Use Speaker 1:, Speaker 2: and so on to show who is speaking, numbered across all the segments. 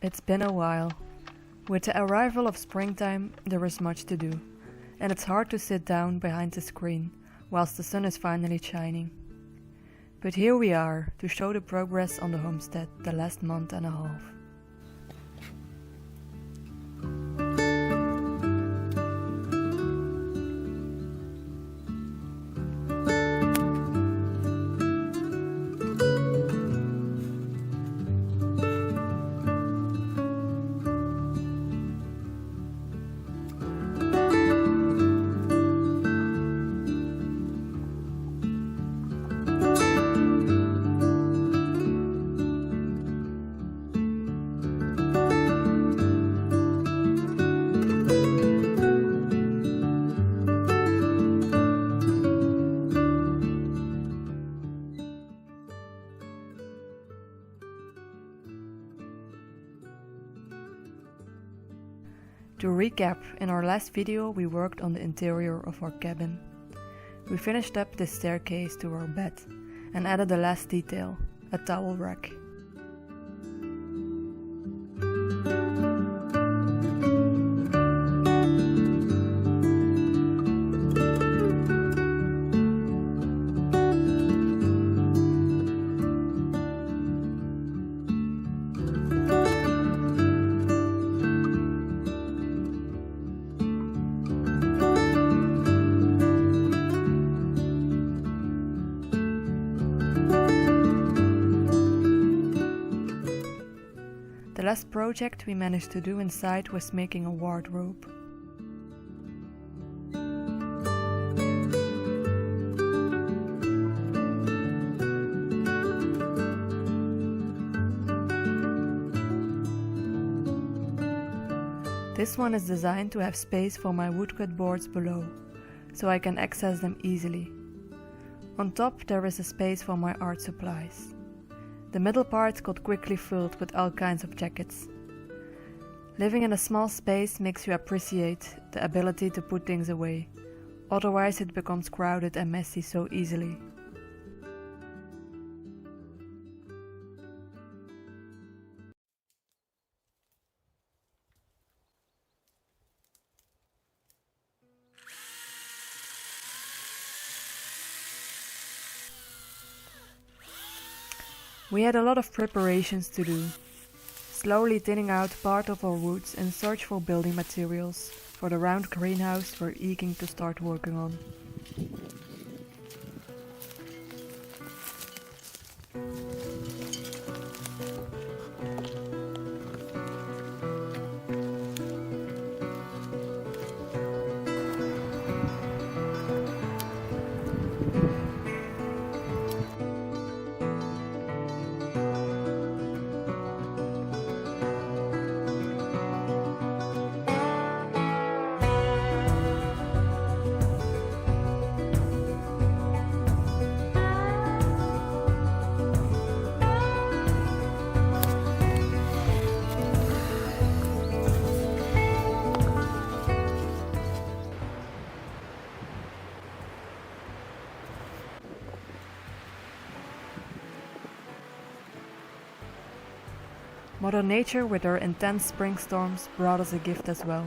Speaker 1: It's been a while. With the arrival of springtime, there is much to do, and it's hard to sit down behind the screen whilst the sun is finally shining. But here we are to show the progress on the homestead the last month and a half. To recap, in our last video we worked on the interior of our cabin. We finished up the staircase to our bed and added the last detail, a towel rack. The last project we managed to do inside was making a wardrobe. This one is designed to have space for my woodcut boards below, so I can access them easily. On top there is a space for my art supplies. The middle part got quickly filled with all kinds of jackets. Living in a small space makes you appreciate the ability to put things away, otherwise it becomes crowded and messy so easily. We had a lot of preparations to do, slowly thinning out part of our woods in search for building materials for the round greenhouse we're eager to start working on. Mother Nature with her intense spring storms brought us a gift as well.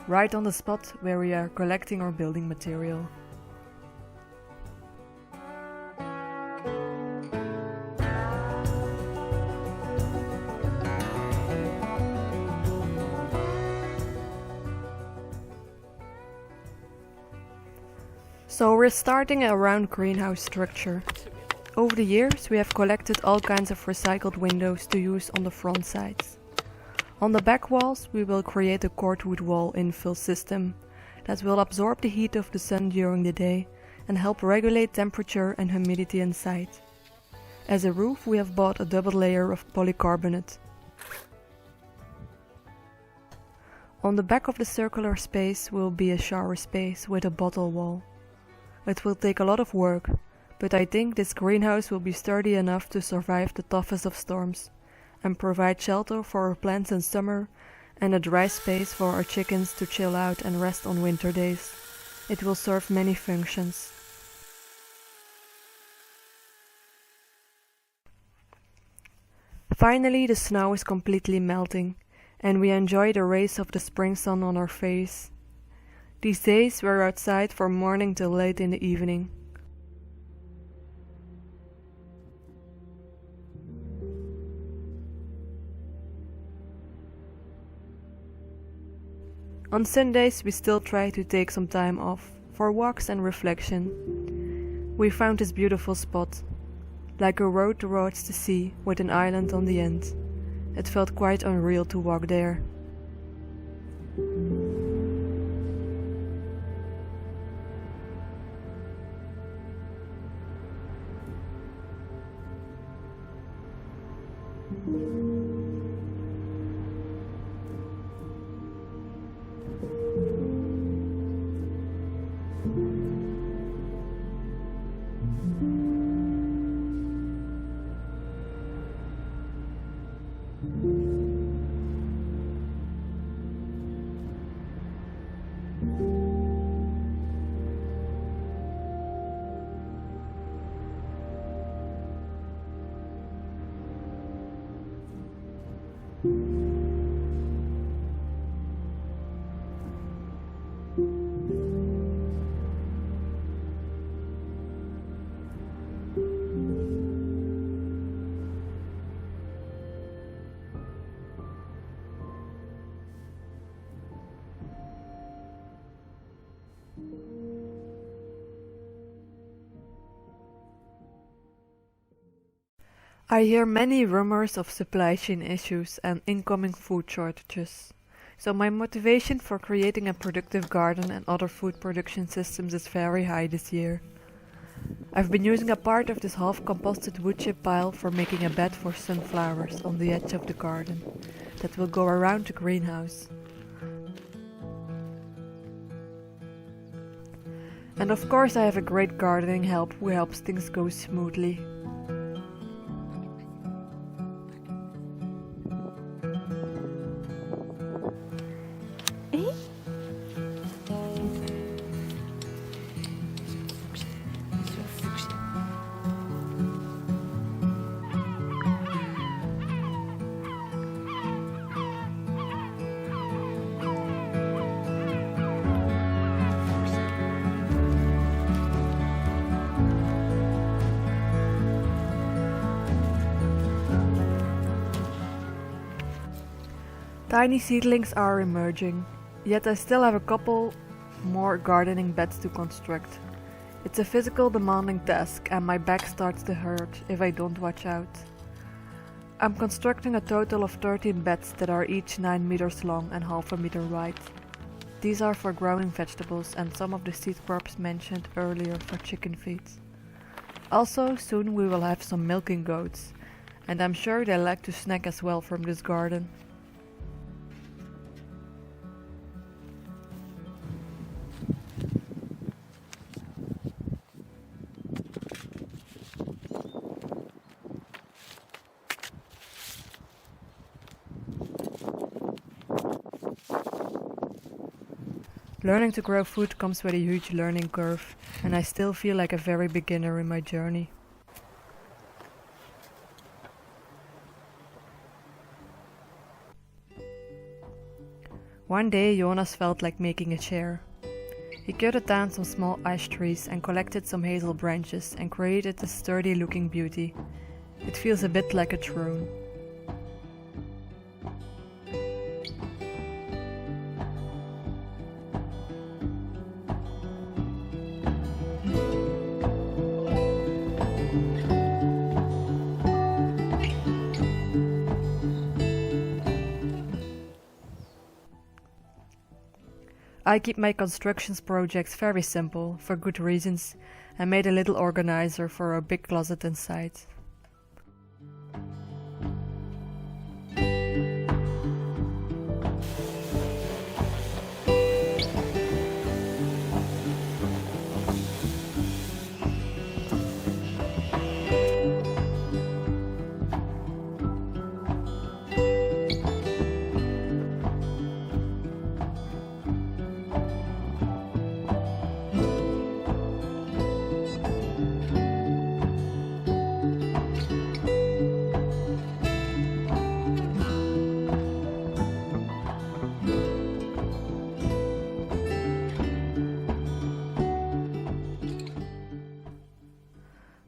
Speaker 1: Right on the spot where we are collecting our building material. So we're starting a round greenhouse structure. Over the years we have collected all kinds of recycled windows to use on the front sides. On the back walls we will create a cordwood wall infill system that will absorb the heat of the sun during the day and help regulate temperature and humidity inside. As a roof we have bought a double layer of polycarbonate. On the back of the circular space will be a shower space with a bottle wall. It will take a lot of work, but I think this greenhouse will be sturdy enough to survive the toughest of storms and provide shelter for our plants in summer and a dry space for our chickens to chill out and rest on winter days. It will serve many functions. Finally, the snow is completely melting, and we enjoy the rays of the spring sun on our face. These days we're outside from morning till late in the evening. On Sundays we still try to take some time off for walks and reflection. We found this beautiful spot, like a road towards the sea with an island on the end. It felt quite unreal to walk there. I hear many rumors of supply chain issues and incoming food shortages, so my motivation for creating a productive garden and other food production systems is very high this year. I've been using a part of this half-composted wood chip pile for making a bed for sunflowers on the edge of the garden that will go around the greenhouse. And of course I have a great gardening help who helps things go smoothly. Tiny seedlings are emerging, yet I still have a couple more gardening beds to construct. It's a physical demanding task and my back starts to hurt if I don't watch out. I'm constructing a total of 13 beds that are each 9 meters long and half a meter wide. These are for growing vegetables and some of the seed crops mentioned earlier for chicken feed. Also, soon we will have some milking goats, and I'm sure they like to snack as well from this garden. Learning to grow food comes with a huge learning curve, and I still feel like a very beginner in my journey. One day Jonas felt like making a chair. He cut down some small ash trees and collected some hazel branches and created a sturdy looking beauty. It feels a bit like a throne. I keep my constructions projects very simple, for good reasons, and made a little organizer for a big closet inside.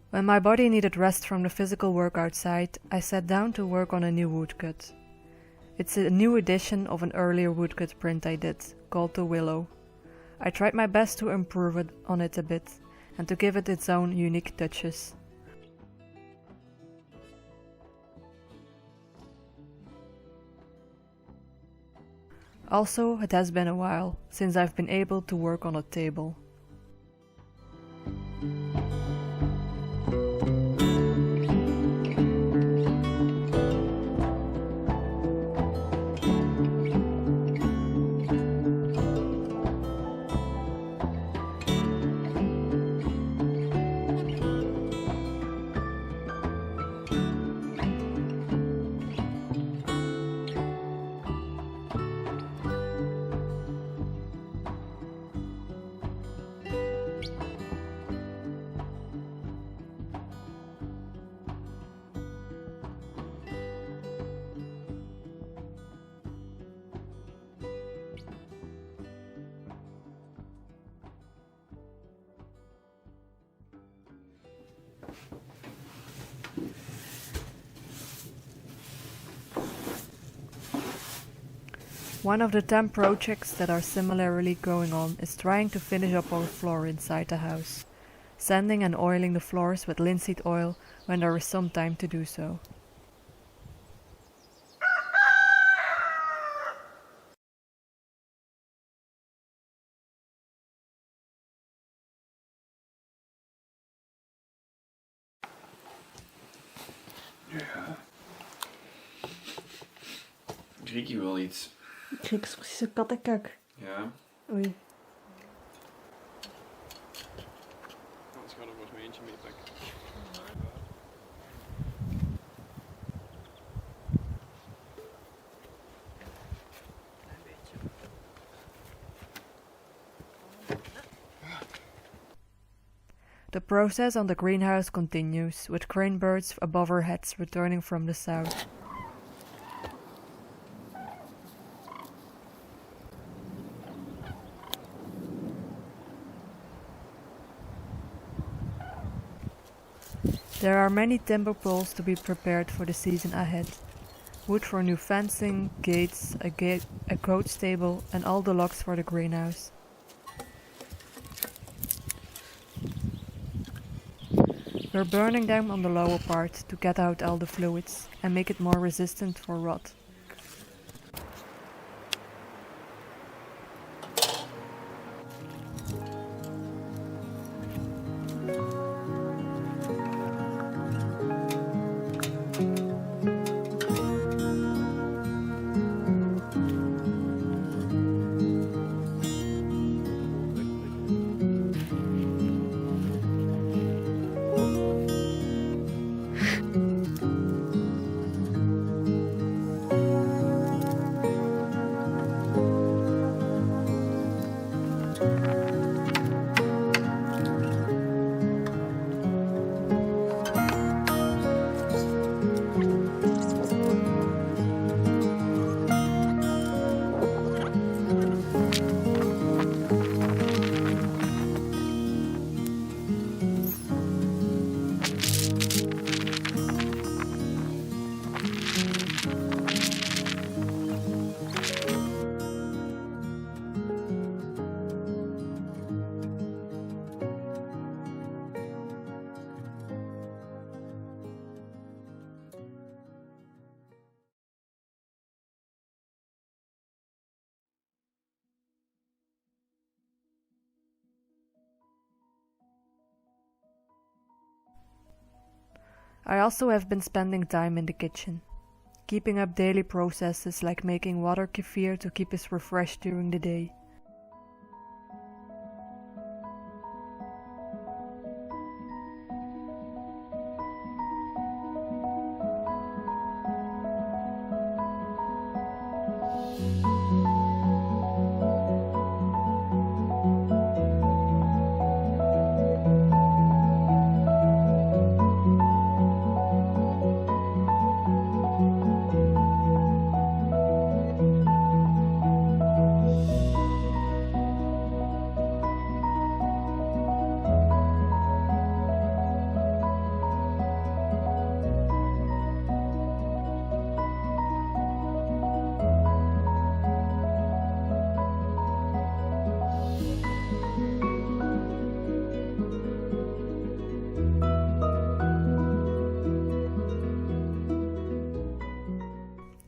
Speaker 1: When my body needed rest from the physical work outside, I sat down to work on a new woodcut. It's a new edition of an earlier woodcut print I did, called the Willow. I tried my best to improve on it a bit, and to give it its own unique touches. Also, it has been a while since I've been able to work on a table. One of the 10 projects that are similarly going on is trying to finish up our floor inside the house, sanding and oiling the floors with linseed oil when there is some time to do so.
Speaker 2: Ja. Ricky wil iets.
Speaker 3: Kijk, is precies een kattenkak.
Speaker 2: Ja.
Speaker 3: Oei.
Speaker 2: Anders ga ik er nog maar eentje meepakken.
Speaker 1: The process on the greenhouse continues, with crane birds above our heads returning from the south. There are many timber poles to be prepared for the season ahead. Wood for new fencing, gates, a goat stable, and all the logs for the greenhouse. We're burning them on the lower part to get out all the fluids and make it more resistant for rot. I also have been spending time in the kitchen, keeping up daily processes like making water kefir to keep us refreshed during the day.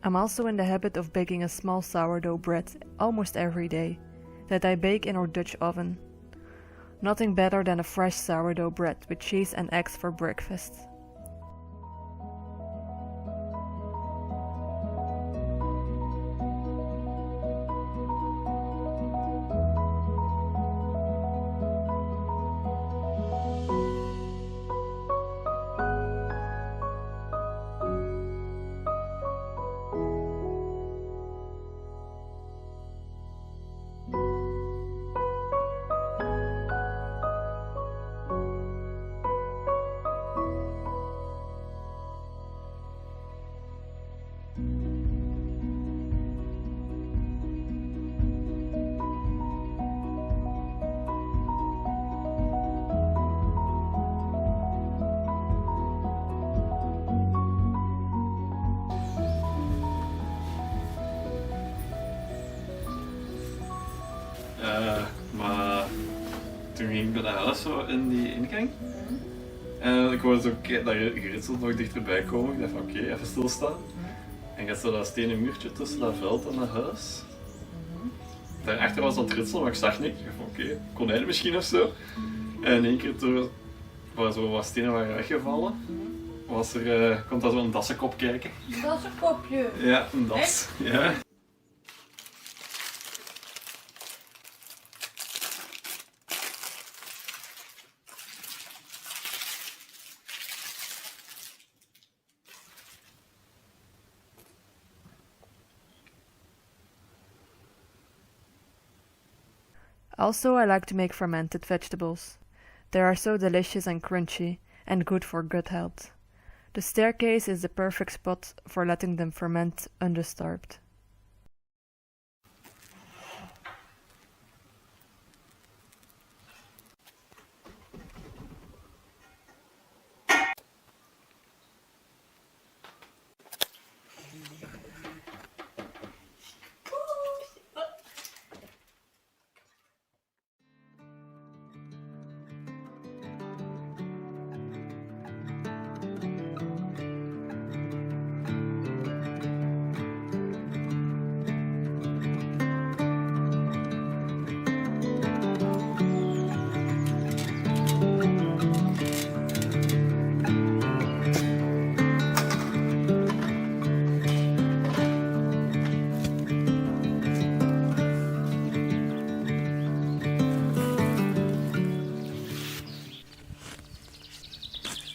Speaker 1: I'm also in the habit of baking a small sourdough bread almost every day, that I bake in our Dutch oven. Nothing better than a fresh sourdough bread with cheese and eggs for breakfast.
Speaker 2: Maar toen ging ik bij dat huis zo in die ingang. En ik hoorde zo dat geritsel nog dichterbij komen. Ik dacht van oké, even stilstaan. En je had zo dat stenen muurtje tussen dat veld en dat huis. Daarachter was dat ritsel, maar ik zag niks. Ik dacht van oké, konijnen misschien of zo. En in één keer door waar zo wat stenen waren weggevallen, komt dat zo een dassenkop kijken.
Speaker 3: Een dassenkopje?
Speaker 2: Ja, een das. Ja.
Speaker 1: Also, I like to make fermented vegetables. They are so delicious and crunchy, and good for gut health. The staircase is the perfect spot for letting them ferment undisturbed.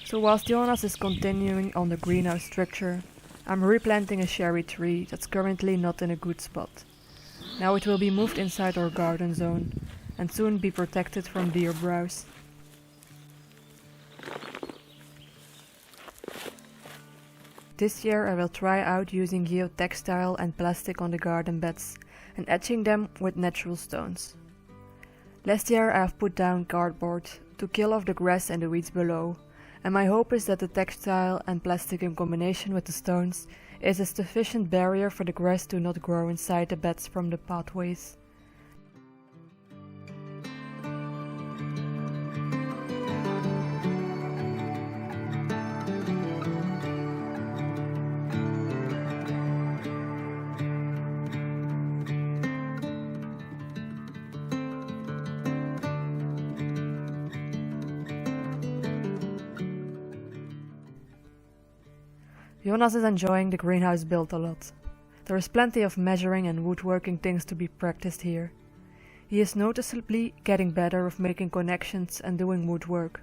Speaker 1: So whilst Jonas is continuing on the greenhouse structure, I'm replanting a cherry tree that's currently not in a good spot. Now it will be moved inside our garden zone and soon be protected from deer browse. This year I will try out using geotextile and plastic on the garden beds and etching them with natural stones. Last year I have put down cardboard to kill off the grass and the weeds below, and my hope is that the textile and plastic in combination with the stones is a sufficient barrier for the grass to not grow inside the beds from the pathways. Jonas is enjoying the greenhouse build a lot. There is plenty of measuring and woodworking things to be practiced here. He is noticeably getting better with making connections and doing woodwork.